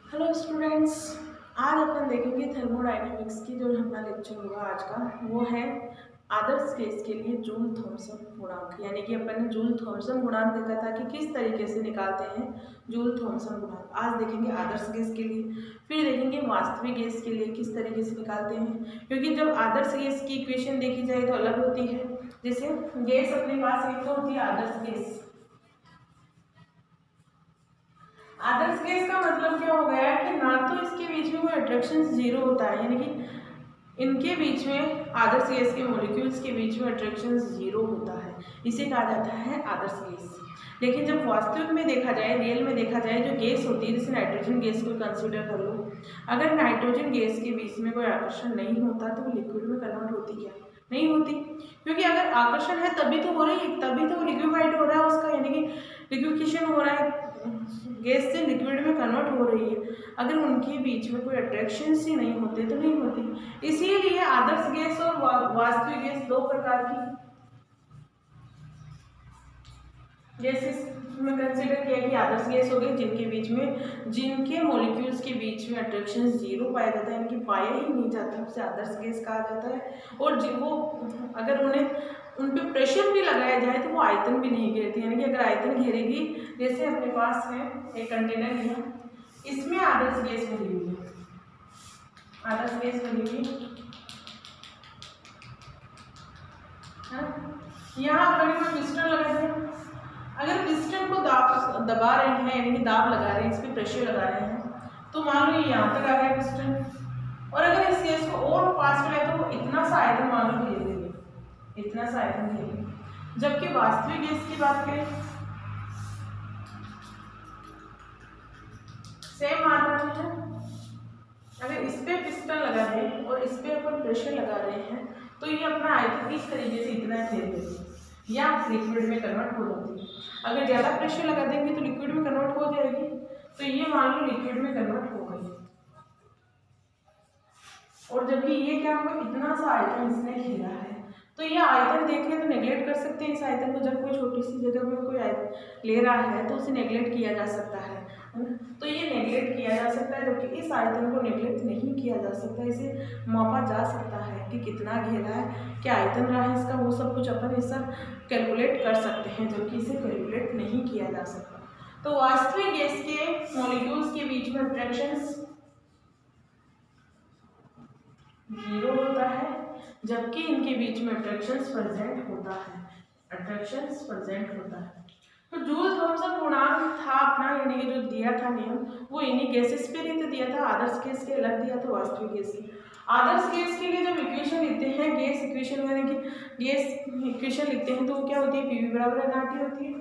Hello students, आज अपन देखेंगे thermodynamics की। जो हमारा लेक्चर होगा आज का वो है आदर्श गैस के लिए जूल थॉमसन गुणांक। यानी कि अपन ने जूल थॉमसन गुणांक देखा था कि किस तरीके से निकालते हैं जूल थॉमसन गुणांक। आज देखेंगे आदर्श गैस के लिए, फिर देखेंगे वास्तविक गैस के लिए किस तरीके से निकालते हैं। क्योंकि जब आदर्श गैस की इक्वेशन देखी जाए तो अलग होती है। जैसे गैस अपने पास एक तो होती है आदर्श गैस। आदर्श गैस का मतलब क्या हो गया कि ना तो इसके बीच में कोई अट्रैक्शन जीरो होता है, यानी कि इनके बीच में आदर्श गैस के मॉलिक्यूल्स के बीच में अट्रैक्शन जीरो होता है, इसे कहा जाता है आदर्श गैस। लेकिन जब वास्तविक में देखा जाए, रियल में देखा जाए, जो गैस होती है, जैसे नाइट्रोजन गैस को कंसिडर कर लो, अगर नाइट्रोजन गैस के बीच में कोई आकर्षण नहीं होता तो वो लिक्विड में कन्वर्ट होती क्या? नहीं होती। क्योंकि अगर आकर्षण है तभी तो हो रही है, तभी तो लिक्विफाइड हो रहा है उसका, यानी कि लिक्विफिकेशन हो रहा है, गैस से लिक्विड में कन्वर्ट हो रही है। अगर उनके बीच में कोई अट्रैक्शन ही नहीं होते तो नहीं होती। इसीलिए आदर्श गैस और वास्तविक गैस दो प्रकार की गैसेस में कंसिडर किया कि आदर्श गैस हो गई जिनके बीच में, जिनके मॉलिक्यूल्स के बीच में अट्रैक्शन जीरो पाया जाता है, यानी कि पाया ही नहीं जाता, उसे आदर्श गैस कहा जाता है। और वो अगर उन्हें उन पर प्रेशर भी लगाया जाए तो वो आयतन भी नहीं घेरती, यानी कि अगर आयतन घेरेगी, जैसे अपने पास है एक कंटेनर लिया, इसमें आदर्श गैस भरी हुई है, आदर्श गैस भरी हुई है। यहाँ पर पिस्टन लगा दें, अगर पिस्टन को दबा रहे हैं, यानी कि दाब लगा रहे हैं, इस पर प्रेशर लगा रहे हैं, तो मान लो यहाँ तक आ गया पिस्टन, और अगर इस गैस को और पास में तो इतना सा आयतन मान लो घेर देंगे, इतना सा आयतन घेरेंगे। जबकि वास्तविक गैस की बात करें, सेम मात्रा में है, अगर इस पे पिस्टन लगा दें और इस पे अपन प्रेशर लगा रहे हैं तो ये अपना आयतन इस तरीके से इतना घेर देगी या लिक्विड में कन्वर्ट हो जाती है। अगर ज़्यादा प्रेशर लगा देंगे तो लिक्विड में कन्वर्ट हो जाएगी, तो ये मान लो लिक्विड में कन्वर्ट हो गई। और जबकि ये क्या होगा, इतना सा आयतन इसने घेरा है, तो ये आयतन देखें तो नेगलेक्ट कर सकते हैं इस आयतन को। जब कोई छोटी सी जगह में कोई आयतन ले रहा है तो उसे नेगलेक्ट किया जा सकता है, तो ये नेगलेक्ट किया जा सकता है, जबकि इस आयतन को नेगलेक्ट नहीं किया जा सकता। इसे मापा जा सकता है कि कितना घेरा है, क्या आयतन रहा है इसका, वो सब कुछ अपन ये सब कैलकुलेट कर सकते हैं, जबकि इसे कैलकुलेट नहीं किया जा सकता। तो वास्तविक गैस के मॉलिक्यूल्स के बीच में अट्रैक्शन जीरो होता है, जबकि इनके बीच में अट्रैक्शंस प्रेजेंट होता है, अट्रैक्शंस प्रेजेंट होता है। तो जूल थॉमसन गुणांक था अपना, यानी कि जो दिया था नियम, वो इन्हीं गैसेस पे नहीं तो दिया था, आदर्श गैस के अलग दिया था, वास्तविक गैस की। आदर्श गैस के लिए जब इक्वेशन लिखते हैं, गैस इक्वेशन यानी कि गैस इक्वेशन लिखते हैं, तो वो क्या होती है, पीवी बराबर एनआरटी होती है,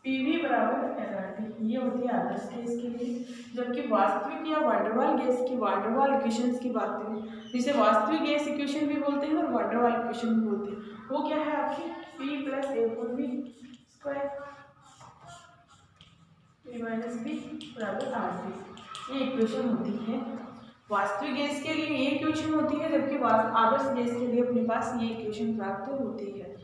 पीवी बराबर एनआरटी, ये होती है आदर्श गैस के लिए। जबकि वास्तविक या वांडरवाल गैस की वांडरवाल इक्वेशंस की बात करें, जिसे वास्तविक गैस इक्वेशन भी बोलते हैं और वांडरवाल इक्वेशन भी बोलते हैं, वो क्या है आपकी P plus A four B square P minus B बराबर आर बी, ये इक्वेशन होती है वास्तविक गैस के लिए, ये इक्वेशन होती है, जबकि आदर्श गैस के लिए अपने पास ये इक्वेशन प्राप्त होती है।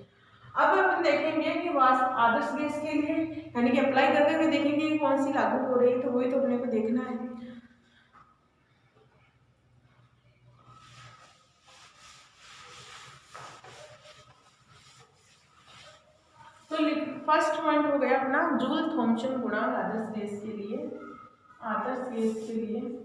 अब अपन देखेंगे कि आदर्श गैस के लिए, यानी कि अप्लाई करके भी देखेंगे कि कौन सी लागू हो रही है, तो वही तो अपने को देखना है। तो फर्स्ट पॉइंट हो गया अपना जूल थॉमसन गुणांक आदर्श गैस के लिए, आदर्श गैस के लिए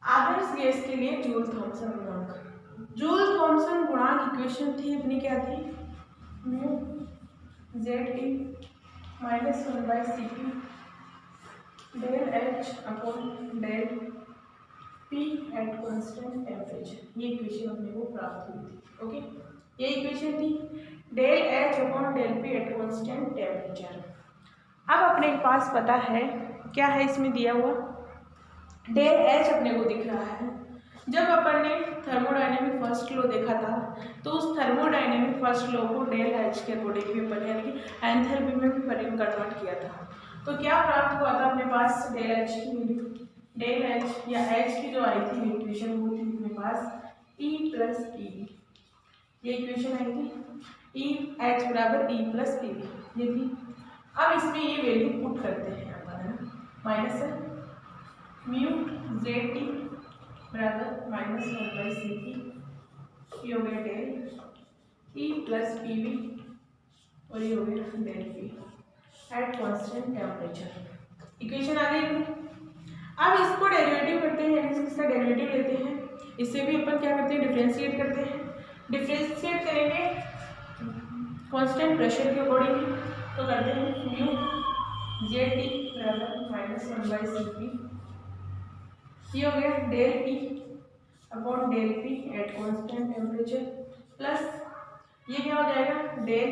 आदर्श गैस के लिए जूल थॉमसन गुणांक। जूल थॉमसन गुणांक इक्वेशन थी अपनी, क्या थी, mu Z T minus one by C P del H upon del P at constant temperature, ये इक्वेशन अपने को प्राप्त हुई थी। ओके, ये इक्वेशन थी del H upon del P at constant temperature. अब अपने पास पता है क्या है इसमें दिया हुआ, डेल एच अपने को दिख रहा है, जब अपन ने थर्मोडायनेमिक फर्स्ट लॉ देखा था तो उस थर्मोडायनेमिक फर्स्ट लॉ को डेल एच के अकॉर्डिंग भी अपन यानी कि एंथैल्पी में भी कन्वर्ट किया था। तो क्या प्राप्त हुआ था अपने पास डेल एच की वैल्यू, डेल एच या एच की जो आई थी इक्वेशन वो थी अपने पास ई प्लस पी वी, ये इक्वेशन आई थी ई एच बराबर ई प्लस पी वी ये थी। अब इसमें ये वैल्यू पुट करते हैं अपन, है ना, माइनस है म्यू जेड टी बराबर minus one by C P, ये हो गया del E plus P V और ये हो गया del P at constant temperature. Equation आ गई। अब इसको डेरिवेटिव करते हैं यानी इसका डेरिवेटिव लेते हैं, इससे भी अपन क्या करते हैं डिफ्रेंशिएट करते हैं। डिफ्रेंशिएट करेंगे कांस्टेंट प्रेशर के अकॉर्डिंग, तो करते हैं म्यू जेड टी बराबर minus one by C P, ये हो गया del P upon del P at constant temperature plus ये क्या हो जाएगा del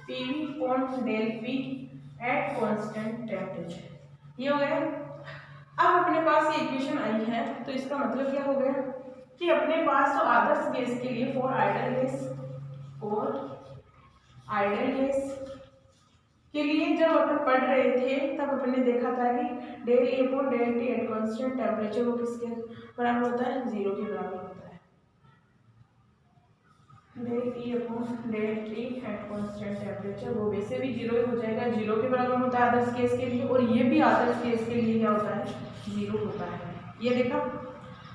P V upon del P at constant temperature, ये हो गया। अब अपने पास ये इक्वेशन आई है तो इसका मतलब क्या हो गया कि अपने पास तो आदर्श गैस के लिए फॉर आइडियल गैस के लिए जब अपन पढ़ रहे थे तब अपन ने देखा था कि del E upon del T at constant temperature वो किसके बराबर होता है, जीरो के बराबर होता है। Del E upon del T at constant temperature वो वैसे भी जीरो ही हो जाएगा, जीरो के बराबर होता है आदर्श गैस के लिए, और ये भी आदर्श गैस के लिए क्या होता है जीरो होता है। ये देखा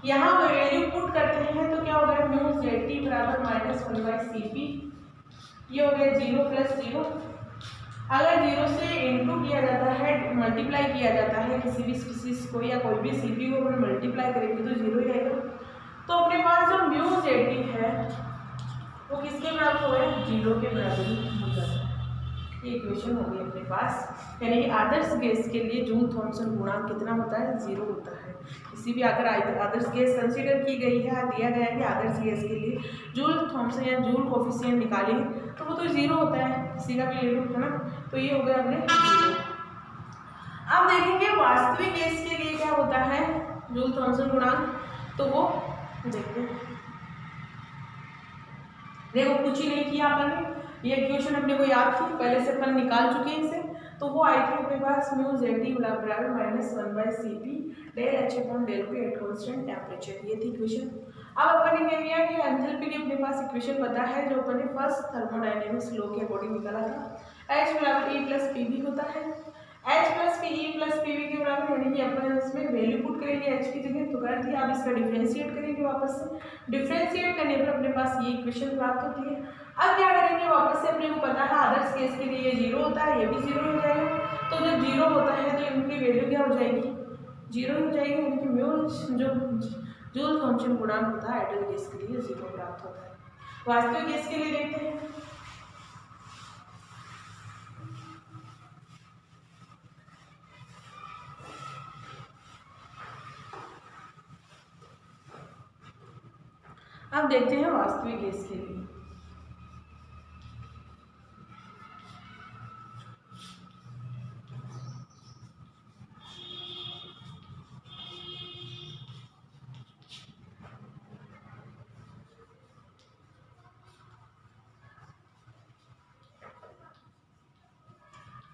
यहाँ वैल्यू पुट करते हैं तो क्या होगा म्यू जेड टी बराबर minus one by C P, ये हो गया जीरो प्लस जीरो। अगर जीरो से इनटू किया जाता है मल्टीप्लाई किया जाता है किसी भी स्पीसीज को या कोई भी सीपी को अपन मल्टीप्लाई करेंगे तो जीरो ही आएगा। तो अपने पास जो म्यू जेड टी है वो किसके बराबर हो गया जीरो के बराबर ही हो जाता है। ये इक्वेशन हो गई अपने पास, यानी कि आदर्श गैस के लिए जूल थॉमसन गुणांक कितना होता है जीरो होता है। किसी भी अगर आदर्श गैस कंसीडर की गई है, दिया गया है कि आदर्श गैस के लिए जूल थॉमसन या जूल कोफिशिएंट निकालेंगे तो वो तो जीरो होता है, किसी का भी ले लो, है ना। तो ये हो गया अपने जीरो। अब देखेंगे वास्तविक गैस के लिए क्या होता है जूल थॉमसन गुणांक, तो वो देखते हैं। देखो कुछ ही नहीं किया अपन ने, ये इक्वेशन अपने को याद थी पहले से अपन निकाल चुके हैं इसे, तो वो आई थी अपने पास म्यू जेड टी बराबर minus one by C P del H upon del P at constant temperature, ये थी इक्वेशन। अब अपन ने क्या किया कि एंथैल्पी की अपने पास इक्वेशन पता है जो अपन ने फर्स्ट थर्मोडायनेमिक्स लॉ के अकॉर्डिंग निकाला था, एच बराबर ई प्लस पी वी होता है। H plus P E plus P we के बराबर, यानी कि अपन उसमें वैल्यू पुट करेंगे एच की जगह तो कर दिया। अब इसका डिफरेंशिएट करेंगे वापस से, डिफरेंशिएट करने पर अपने पास ये इक्वेशन प्राप्त होती है। अब क्या करेंगे वापस से, अपने को पता है आदर्श केस के लिए ये जीरो होता है, ये भी जीरो हो जाएगा। तो जब जीरो होता है तो इनकी वैल्यू क्या हो जाएगी जीरो हो जाएगी, यानी कि म्यू जो जूल थॉमसन गुणांक होता है आइडियल गैस के लिए जीरो प्राप्त होता है। वास्तविक गैस के लिए देखते हैं। अब देखते हैं वास्तविक गैस के लिए।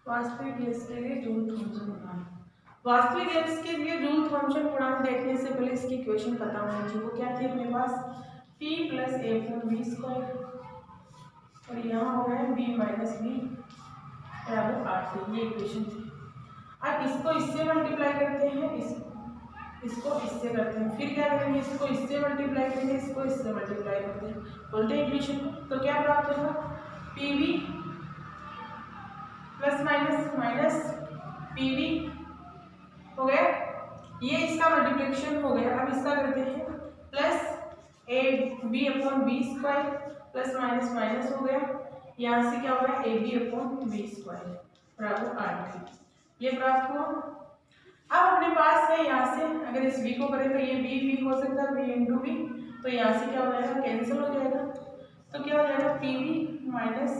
वास्तविक गैस के लिए जूल थॉमसन गुणांक, वास्तविक गैस के लिए जूल थॉमसन गुणांक देखने से पहले इसकी इक्वेशन पता होनी चाहिए। वो क्या थी अपने पास P plus A upon B square, और यहाँ हो गया B माइनस बी बराबर आर, ये इक्वेशन थी। अब इसको इससे मल्टीप्लाई करते हैं, इसको इससे करते हैं, फिर क्या करेंगे इसको इससे मल्टीप्लाई करेंगे, इसको इससे मल्टीप्लाई करते हैं, बोलते हैं इक्वेशन को। तो क्या प्राप्त होगा P V plus minus minus P we हो गया, ये इसका मल्टीप्लिकेशन हो गया। अब इसका करते हैं plus A B upon B square plus minus minus हो गया, यहाँ से क्या हो गया A B upon B square बराबर आर, ये प्राप्त हुआ। अब अपने पास है यहाँ से अगर इस v को करें तो ये v हो सकता है v इंटू वी, तो यहाँ से क्या हो जाएगा कैंसिल हो जाएगा, तो क्या हो जाएगा P V minus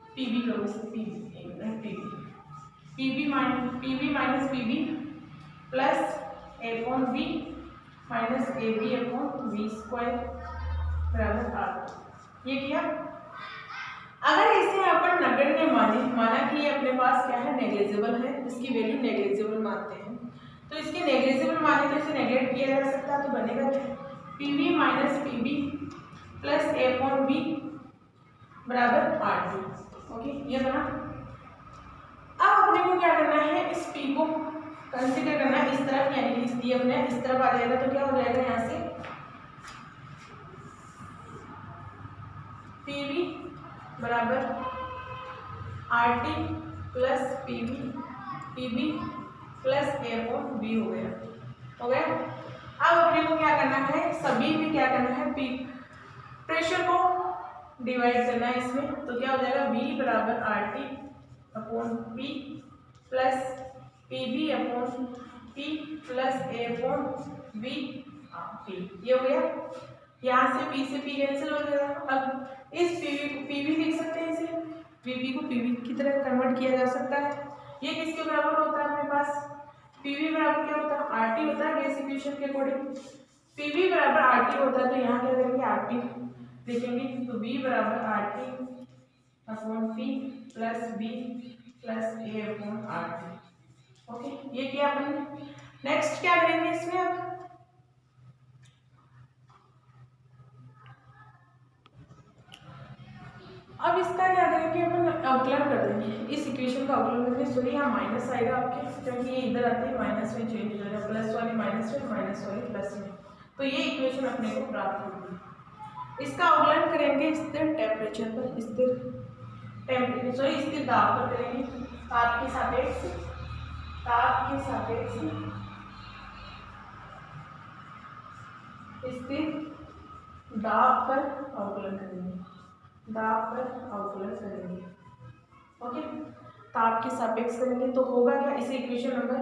P V करो इसे P V minus P V plus A upon V minus A B upon V square बराबर आर। ये किया। अगर इसे अपन नगण्य माना कि ये अपने पास क्या है, नेग्लिजिबल है, इसकी वैल्यू नेग्लिजिबल मानते हैं, तो इसके नेग्लिजिबल माने तो इसे नेग्लेक्ट किया जा सकता है, तो बनेगा क्या, P V minus P B plus A upon B बराबर आर टी। ओके, ये बना। अब अपने को क्या करना है, इस पी को कंसीडर करना है इस तरफ, यानी कि इस डी अपने इस तरफ आ जाएगा, तो क्या हो जाएगा यहाँ से पी वी बराबर R T plus P B plus A upon B हो गया। अब अपने को क्या करना है, सभी में क्या करना है, पी प्रेशर को डिवाइड करना है इसमें, तो क्या हो जाएगा V बराबर R T upon P plus P B upon P plus A upon B P. ये हो गया। यहाँ से P से P कैंसिल हो जाएगा। अब इस PV को PV लिख सकते हैं, इसे VP को PV की तरह कन्वर्ट किया जा सकता है। ये किसके बराबर होता है अपने पास, PV बराबर क्या होता है, RT होता है बेस इक्वेशन के अकॉर्डिंग। PV बराबर RT होता है, तो यहाँ क्या करेंगे, RT लिखेंगे, तो V बराबर RT upon P plus B plus A upon RT। Okay, ये किया अपन। नेक्स्ट क्या करेंगे इसमें, अब इसका क्या करेंगे अपन, अवकलन कर देंगे, इस इक्वेशन का अवकलन करेंगे। सॉरी, यहाँ माइनस आएगा आपके, क्योंकि ये इधर आते हैं माइनस में चेंज हो जाएगा, प्लस वाली माइनस में, माइनस वाली प्लस में, तो ये इक्वेशन अपने को प्राप्त होगी। इसका अवकलन करेंगे स्थिर टेम्परेचर पर, स्थिर दाब पर करेंगे, ताप के सापेक्ष स्थिर दाब पर अवकलन करेंगे, ओके, ताप के सापेक्ष करेंगे, तो होगा क्या, इसे इक्वेशन नंबर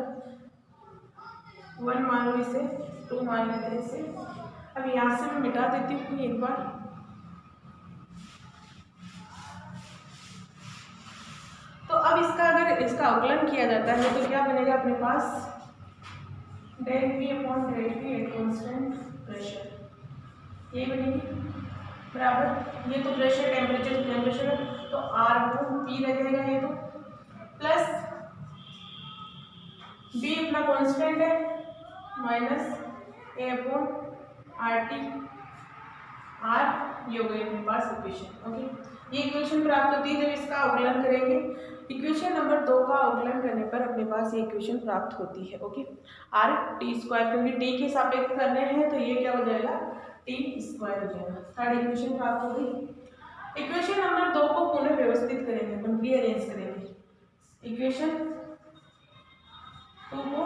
1 मान लो, इसे 2 मान लेते हैं इसे। अब यहाँ से मैं मिटा देती हूँ एक बार, तो अब अगर इसका अवकलन किया जाता है तो क्या बनेगा अपने पास, del P upon del P at constant pressure, ये बनेगी बराबर, ये तो प्रेशर टेम्परेचर, तो आर अपॉन पी रह जाएगा, ये तो प्लस बी अपना कांस्टेंट है minus A upon R T R, ये हो गई अपने पास इक्वेशन। ओके, ये इक्वेशन प्राप्त होती है जब इसका अवकलन करेंगे। इक्वेशन नंबर 2 का अवकलन करने पर अपने पास ये इक्वेशन प्राप्त होती है। ओके, आर टी स्क्वायर, क्योंकि टी के सापेक्ष कर रहे हैं तो ये क्या हो जाएगा, टी स्क्वायर हो जाएगा। थर्ड इक्वेशन प्राप्त हो गई। इक्वेशन नंबर 2 को पुनः व्यवस्थित करेंगे, मतलब रीअरेंज करेंगे, इक्वेशन 2 को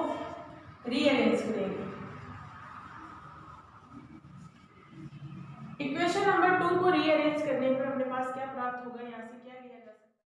रीअरेंज करेंगे। इक्वेशन नंबर 2 को रीअरेंज करने पर अपने पास क्या प्राप्त होगा, यहाँ से क्या